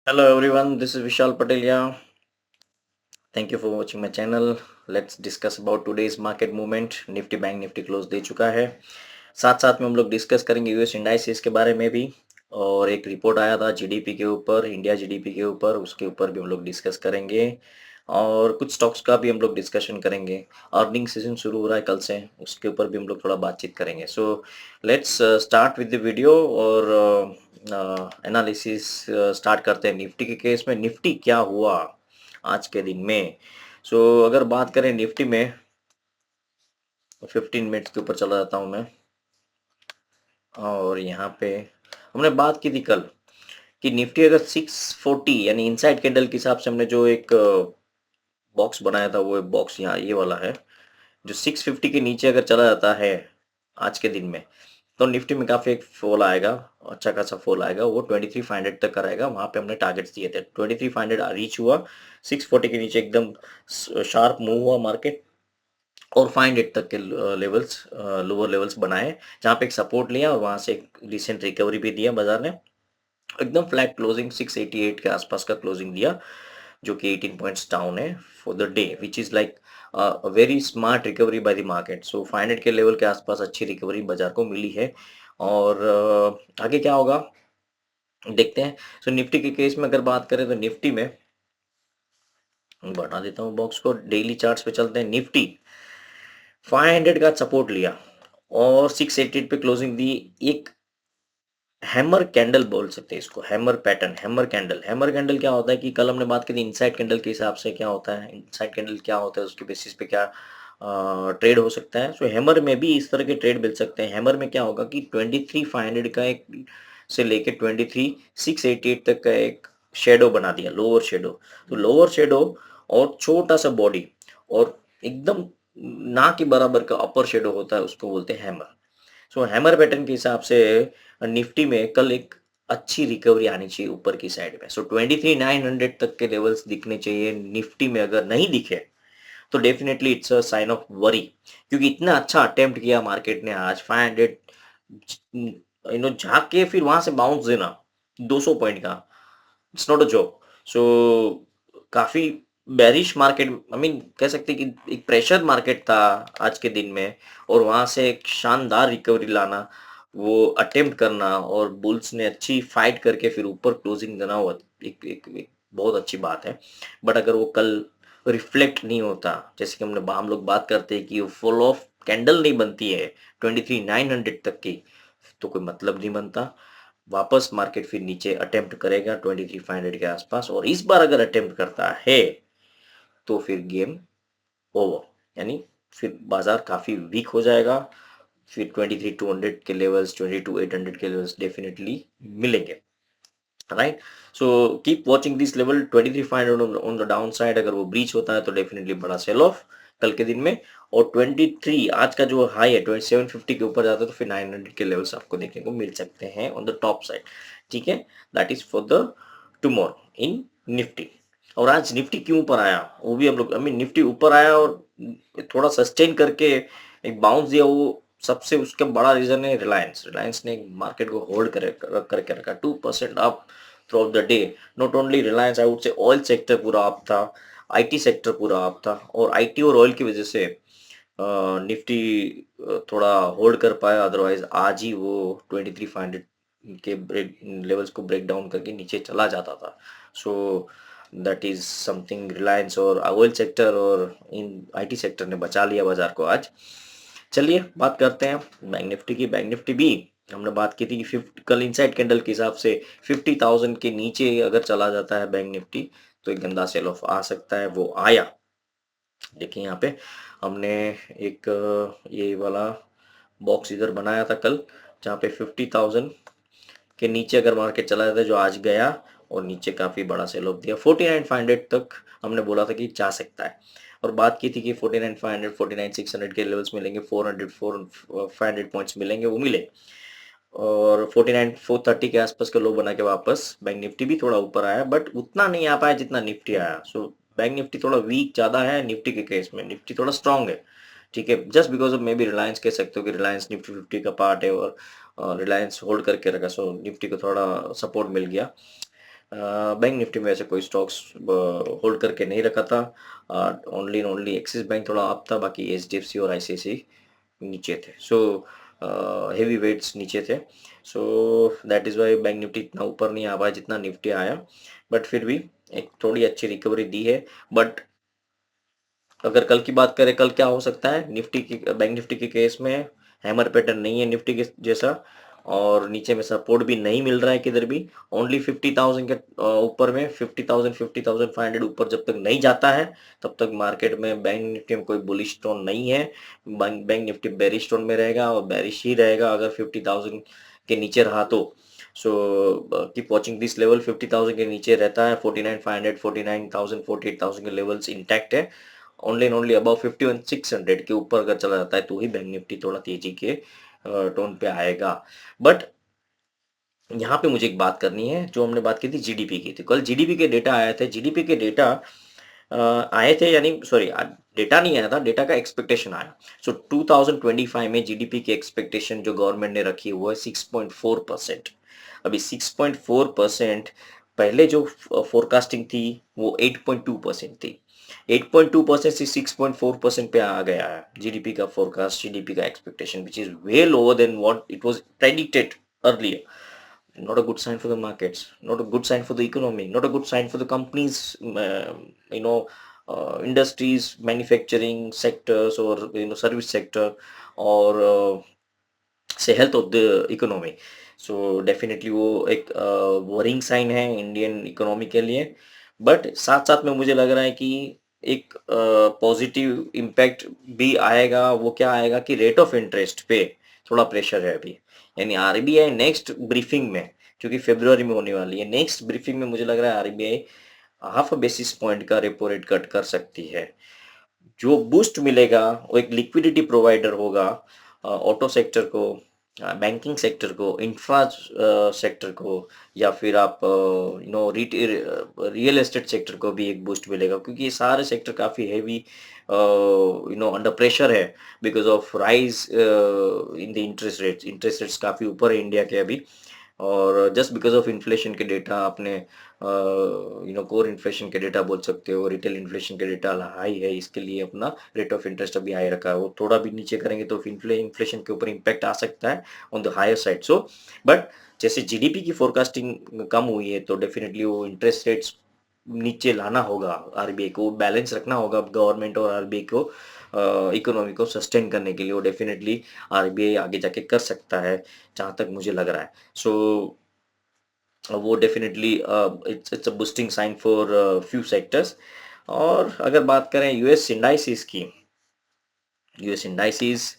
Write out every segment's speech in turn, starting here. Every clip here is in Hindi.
Hello everyone, this is Vishal Patel here. Thank you for watching my channel. Let's discuss about today's market movement. Nifty bank Nifty close दे चुका है। साथ साथ में हम लोग डिस्कस करेंगे यूएस इंडाइसेस के बारे में भी। और एक रिपोर्ट आया था जीडीपी के ऊपर, इंडिया जीडीपी के ऊपर, उसके ऊपर भी हम लोग डिस्कस करेंगे। और कुछ स्टॉक्स का भी हम लोग डिस्कशन करेंगे। अर्निंग सीजन शुरू हो रहा है कल से, उसके ऊपर भी हम लोग थोड़ा बातचीत करेंगे। So let's start with the video और एनालिसिस स्टार्ट करते हैं। निफ्टी के केस में निफ्टी क्या हुआ आज के दिन में। अगर बात करें निफ्टी में, 15 मिनट्स के ऊपर चला जाता हूँ मैं। और यहाँ पे हमने बात की थी कल कि निफ्टी अगर 640 यानी इनसाइड कैंडल के हिसाब से हमने जो एक बॉक्स बनाया था, वो बॉक्स यहाँ ये वाला है। जो 650 के नीचे अगर चला जाता है आज के दिन में, तो निफ्टी में काफी एक फॉल आएगा, अच्छा खासा फॉल आएगा। वो 23,500 तक कराएगा। वहां पे हमने टारगेट्स दिए थे। 23,500 रीच हुआ। 640 के नीचे एकदम शार्प मूव हुआ मार्केट और 500 तक के लेवल्स, लोअर लेवल्स बनाए, जहां पे एक सपोर्ट लिया और वहां से एक रिसेंट रिकवरी भी दिया बाजार ने। एकदम फ्लैट क्लोजिंग 688 के आसपास का क्लोजिंग दिया, जो कि 18 पॉइंट्स डाउन है for the day, which is like very smart recovery by the market. So 500 के लेवल के आसपास अच्छी रिकवरी बाजार को मिली है। और आगे क्या होगा देखते हैं। निफ्टी के केस में अगर बात करें तो निफ्टी में बता देता हूँ बॉक्स को, डेली चार्ट्स पे चलते हैं। निफ्टी 500 का सपोर्ट लिया और 688 पे क्लोजिंग दी। एक हैमर कैंडल बोल सकते हैं इसको, हैमर पैटर्न, हैमर कैंडल क्या होता है कि कल हमने बात की थी इनसाइड कैंडल के हिसाब से क्या होता है, इनसाइड कैंडल क्या होता है, उसके बेसिस पे क्या ट्रेड हो सकता है। हैमर में भी इस तरह के ट्रेड मिल सकते हैं। हैमर में क्या होगा कि 23,500 का एक से लेके 23,688 तक का एक शेडो बना दिया, लोअर शेडो। तो लोअर शेडो और छोटा सा बॉडी और एकदम ना के बराबर का अपर शेडो होता है, उसको बोलते हैं हैमर। हैमर पैटर्न के हिसाब से निफ्टी में कल एक अच्छी रिकवरी आनी चाहिए ऊपर की साइड में। 23,900 तक के लेवल्स दिखने चाहिए निफ्टी में। अगर नहीं दिखे तो definitely it's a sign of worry, क्योंकि इतना अच्छा अटेम्प्ट किया मार्केट ने आज 500 झाक के फिर वहां से बाउंस देना 200 पॉइंट का, इट्स नॉट अ जॉब। सो काफी बेरिश मार्केट, आई मीन कह सकते हैं कि एक प्रेशर मार्केट था आज के दिन में, और वहां से एक शानदार रिकवरी लाना, वो अटेम्प्ट करना, और बुल्स ने अच्छी फाइट करके फिर ऊपर क्लोजिंग देना, वो एक बहुत अच्छी बात है। बट अगर वो कल रिफ्लेक्ट नहीं होता, जैसे कि हम लोग बात करते हैं कि वो फॉल ऑफ कैंडल नहीं बनती है 23,900 तक की, तो कोई मतलब नहीं बनता। वापस मार्केट फिर नीचे अटेम्प्ट करेगा 23,500 के आसपास, और इस बार अगर अटेम्प्ट करता है तो फिर गेम ओवर, यानी फिर बाजार काफी वीक हो जाएगा। फिर 23,200 के लेवल्स, 22,800 के लेवल्स डेफिनेटली मिलेंगे। Right. Keep watching this level 23,500 on the down side. अगर वो ब्रीच होता है तो डेफिनेटली बड़ा सेल ऑफ कल के दिन में। और 23 आज का जो हाई है 2750 के ऊपर जाता है तो फिर 900 के लेवल्स आपको देखने को मिल सकते हैं ऑन द टॉप साइड। ठीक है, that is for the tomorrow in Nifty. और आज निफ्टी क्यों ऊपर आया वो भी हम लोग, आई मीन निफ्टी ऊपर आया और थोड़ा सस्टेन करके एक बाउंस दिया, वो सबसे उसका बड़ा रीजन है रिलायंस। रिलायंस ने मार्केट को होल्ड करके रखा 2% up through out the day. Not only Reliance, I would say oil sector पूरा अप था, आईटी सेक्टर पूरा अप था, और आईटी और ऑयल की वजह से निफ्टी थोड़ा होल्ड कर पाया। अदरवाइज आज ही वो 23,500 के ब्रेक लेवल्स को ब्रेक डाउन करके नीचे चला जाता था। So that is something, Reliance और ऑयल सेक्टर और इन आईटी सेक्टर ने बचा लिया बाजार को आज। चलिए बात करते हैं बैंक निफ्टी की। बैंक निफ्टी भी हमने बात की थी कि 50 कल इनसाइड कैंडल के हिसाब से 50,000 के नीचे अगर चला जाता है बैंक निफ्टी तो एक गंदा सेल ऑफ आ सकता है। वो आया। देखिए यहाँ पे हमने एक ये वाला बॉक्स इधर बनाया था कल, जहाँ पे 50,000 के नीचे अगर मार्केट चला जाता है, जो आज गया और नीचे काफी बड़ा सेल ऑफ दिया। 49,500 तक हमने बोला था कि जा सकता है, और बात की थी कि 49,500 49,600 के लेवल्स मिलेंगे, 500 पॉइंट्स मिलेंगे, वो मिले। और 49,430 के आसपास का लो बना के वापस बैंक निफ्टी भी थोड़ा ऊपर आया, बट उतना नहीं आ पाया जितना निफ्टी आया। बैंक निफ्टी थोड़ा वीक ज्यादा है निफ्टी के केस में, निफ्टी थोड़ा स्ट्रांग है। ठीक है, just because of may be Reliance कह सकते हो कि रिलायंस निफ्टी 50 का पार्ट है, और रिलायंस होल्ड करके रखा, सो निफ्टी को थोड़ा सपोर्ट मिल गया। बैंक निफ्टी में ऐसे कोई स्टॉक्स होल्ड करके नहीं रखा था। Only and only axis bank थोड़ा अप था, बाकी एचडीएफसी और आईसीआईसीआई नीचे थे। सो हेवी वेट्स नीचे थे। So that is why bank Nifty इतना ऊपर नहीं आ पाया जितना निफ्टी आया, बट फिर भी एक थोड़ी अच्छी रिकवरी दी है। बट अगर कल की बात करें, कल क्या हो सकता है निफ्टी की, बैंक निफ्टी के केस में हैमर पैटर्न नहीं है निफ्टी के जैसा, और नीचे में सपोर्ट भी नहीं मिल रहा है किधर भी। ओनली 50,000 के ऊपर में 50,000 50,500 ऊपर जब तक नहीं जाता है, तब तक मार्केट में बैंक निफ्टी में कोई बुलिश टोन नहीं है। Bank bank Nifty bearish tone में रहेगा और बेरिश ही रहेगा अगर 50,000 के नीचे रहा तो। सो कीप वॉचिंग दिस लेवल। 50,000 के नीचे रहता है 49,500 49,000 48,000 के लेवल्स इंटैक्ट है। ओनली एंड ओनली अबाव 51,600 के ऊपर अगर चला जाता है तो ही बैंक निफ्टी थोड़ा तेजी के टोन पे आएगा। बट यहाँ पे मुझे एक बात करनी है, जो हमने बात की थी जीडीपी की थी, कल जीडीपी के डेटा आए थे। जीडीपी के डेटा आए थे, यानी सॉरी, डेटा नहीं आया था, डेटा का एक्सपेक्टेशन आया। सो 2025 में जीडीपी की एक्सपेक्टेशन जो गवर्नमेंट ने रखी हुआ है 6.4%। अभी 6.4%, पहले जो फोरकास्टिंग थी वो 8.2% थी। 8.2% से 6.4% पे आ गया है जीडीपी का फोरकास्ट, जीडीपी का expectation, which is way lower than what it was predicted earlier. Not a good sign for the markets, not a good sign for the economy, not a good sign for the companies, you know, industries, manufacturing sectors, or service sector, or से health of the economy. So definitely वो एक वरिंग साइन है इंडियन इकोनॉमी के लिए। बट साथ साथ में मुझे लग रहा है कि एक पॉजिटिव इम्पैक्ट भी आएगा। वो क्या आएगा कि रेट ऑफ इंटरेस्ट पे थोड़ा प्रेशर है अभी, यानी आरबीआई नेक्स्ट ब्रीफिंग में, क्योंकि फेब्रुवरी में होने वाली है, नेक्स्ट ब्रीफिंग में मुझे लग रहा है आरबीआई हाफ बेसिस पॉइंट का रेपो रेट कट कर सकती है। जो बूस्ट मिलेगा वो एक लिक्विडिटी प्रोवाइडर होगा ऑटो सेक्टर को, बैंकिंग सेक्टर को, इंफ्रा सेक्टर को, या फिर आप रियल एस्टेट सेक्टर को भी एक बूस्ट मिलेगा, क्योंकि ये सारे सेक्टर काफ़ी हैवी अंडर प्रेशर है because of rise in the interest rates. Interest rates काफ़ी ऊपर है इंडिया के अभी, और जस्ट बिकॉज ऑफ इन्फ्लेशन के डेटा आपने कोर इन्फ्लेशन के डेटा बोल सकते हो, रिटेल इन्फ्लेशन के डेटा हाई है, इसके लिए अपना रेट ऑफ इंटरेस्ट अभी हाई रखा है। वो थोड़ा भी नीचे करेंगे तो इन्फ्लेशन के ऊपर इम्पैक्ट आ सकता है on the higher side. So but जैसे जीडीपी की फोरकास्टिंग कम हुई है तो डेफिनेटली वो इंटरेस्ट रेट्स नीचे लाना होगा आरबीआई को, बैलेंस रखना होगा गवर्नमेंट और आरबीआई को इकोनॉमी को सस्टेन करने के लिए। वो डेफिनेटली आरबीआई आगे जाके कर सकता है, जहाँ तक मुझे लग रहा है। सो वो definitely it's a boosting sign for few sectors. और अगर बात करें यूएस इंडाइसिस की, यूएस इंडाइसिस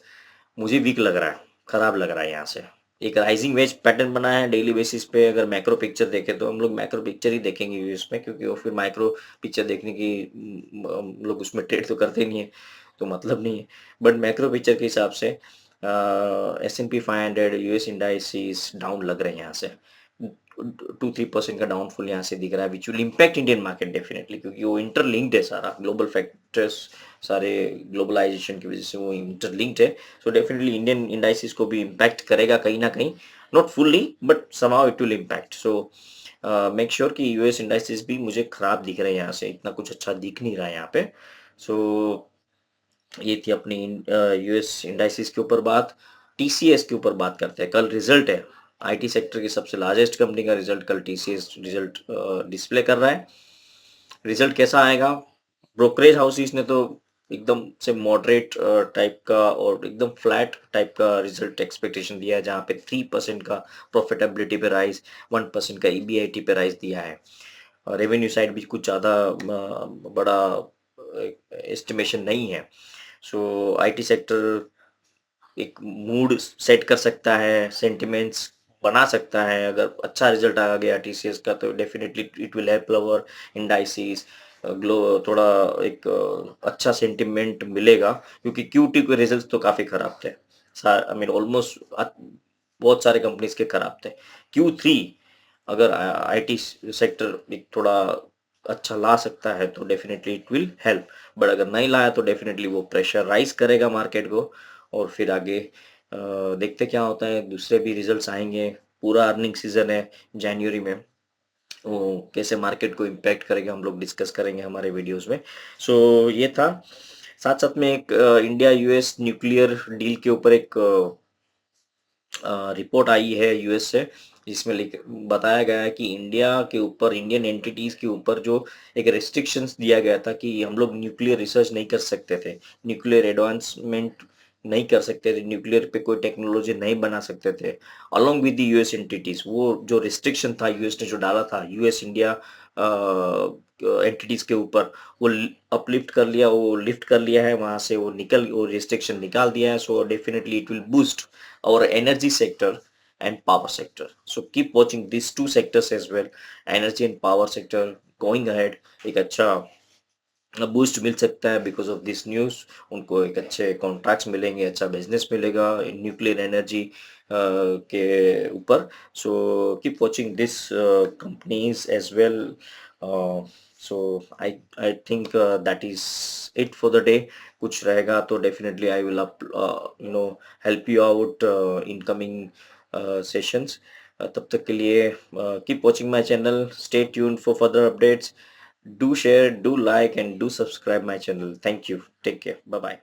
मुझे वीक लग रहा है, खराब लग रहा है। यहाँ से एक राइजिंग वेज पैटर्न बना है डेली बेसिस पे। अगर मैक्रो पिक्चर देखें तो हम लोग मैक्रो पिक्चर ही देखेंगे यूएस में, क्योंकि वो फिर माइक्रो पिक्चर देखने की हम लोग उसमें ट्रेड तो करते नहीं है, तो मतलब नहीं है। बट मैक्रो पिक्चर के हिसाब से S&P 500 यूएस इंडाइसिस डाउन लग रहे हैं यहाँ से। 2-3% का डाउनफॉल यहाँ से दिख रहा है, which will impact Indian market definitely, क्योंकि वो इंटरलिंक्ड है सारा, ग्लोबल फैक्टर्स सारे ग्लोबलाइजेशन की वजह से वो इंटरलिंक्ड है। सो डेफिनेटली इंडियन इंडाइसिस को भी इम्पैक्ट करेगा कहीं ना कहीं, not fully but somehow it will impact. So make sure कि यूएस इंडाइसिस भी मुझे खराब दिख रहे हैं, यहाँ से इतना कुछ अच्छा दिख नहीं रहा है यहाँ पे। सो ये थी अपनी यूएस इंडाइसिस के ऊपर बात। टीसीएस के ऊपर बात करते हैं। कल रिजल्ट है आईटी सेक्टर की सबसे लार्जेस्ट कंपनी का रिजल्ट, कल टीसीएस रिजल्ट डिस्प्ले कर रहा है। रिजल्ट कैसा आएगा? ब्रोकरेज हाउसेस ने तो एकदम से मॉडरेट टाइप का और एकदम फ्लैट टाइप का रिजल्ट एक्सपेक्टेशन दिया है, जहाँ पे 3% का प्रॉफिटेबिलिटी पे राइज, 1% का ईबीआईटी पे राइज दिया है। रेवेन्यू साइड भी कुछ ज़्यादा बड़ा एस्टिमेशन नहीं है। सो आईटी सेक्टर एक मूड सेट कर सकता है, सेंटिमेंट्स बना सकता है। अगर अच्छा रिजल्ट आ गया टीसीएस का तो definitely it will help our indices glow, थोड़ा एक अच्छा सेंटिमेंट मिलेगा, क्योंकि क्यूटी के रिजल्ट्स तो काफ़ी खराब थे। आई मीन ऑलमोस्ट बहुत सारे कंपनीज के खराब थे। Q3 अगर आईटी सेक्टर एक थोड़ा अच्छा ला सकता है तो definitely it will help, but अगर नहीं लाया तो डेफिनेटली वो प्रेशर राइज करेगा मार्केट को। और फिर आगे देखते क्या होता है, दूसरे भी रिजल्ट्स आएंगे, पूरा अर्निंग सीजन है जनवरी में। वो कैसे मार्केट को इम्पैक्ट करेगा हम लोग डिस्कस करेंगे हमारे वीडियोस में। सो ये था, साथ साथ में एक इंडिया यूएस न्यूक्लियर डील के ऊपर एक रिपोर्ट आई है यूएस से, जिसमें बताया गया है कि इंडिया के ऊपर, इंडियन एंटिटीज के ऊपर जो एक रेस्ट्रिक्शंस दिया गया था कि हम लोग न्यूक्लियर रिसर्च नहीं कर सकते थे, न्यूक्लियर एडवांसमेंट नहीं कर सकते थे, न्यूक्लियर पे कोई टेक्नोलॉजी नहीं बना सकते थे along with the US entities. वो जो रिस्ट्रिक्शन था यूएस ने जो डाला था यूएस इंडिया एंटिटीज के ऊपर, वो अपलिफ्ट कर लिया, वो लिफ्ट कर लिया है वहां से, वो रिस्ट्रिक्शन निकाल दिया है। So definitely it will boost our energy sector and power sector. So keep watching these two sectors as well. Energy and power sector going ahead, एक अच्छा बूस्ट मिल सकता है बिकॉज ऑफ दिस न्यूज़। उनको एक अच्छे कॉन्ट्रैक्ट्स मिलेंगे, अच्छा बिजनेस मिलेगा न्यूक्लियर एनर्जी के ऊपर। So keep watching this companies as well. So I think that is it for the day. कुछ रहेगा तो definitely I will help you out in coming sessions. तब तक के लिए keep watching my channel, stay tuned for further updates. Do share, do like, and do subscribe my channel. Thank you. Take care. Bye bye.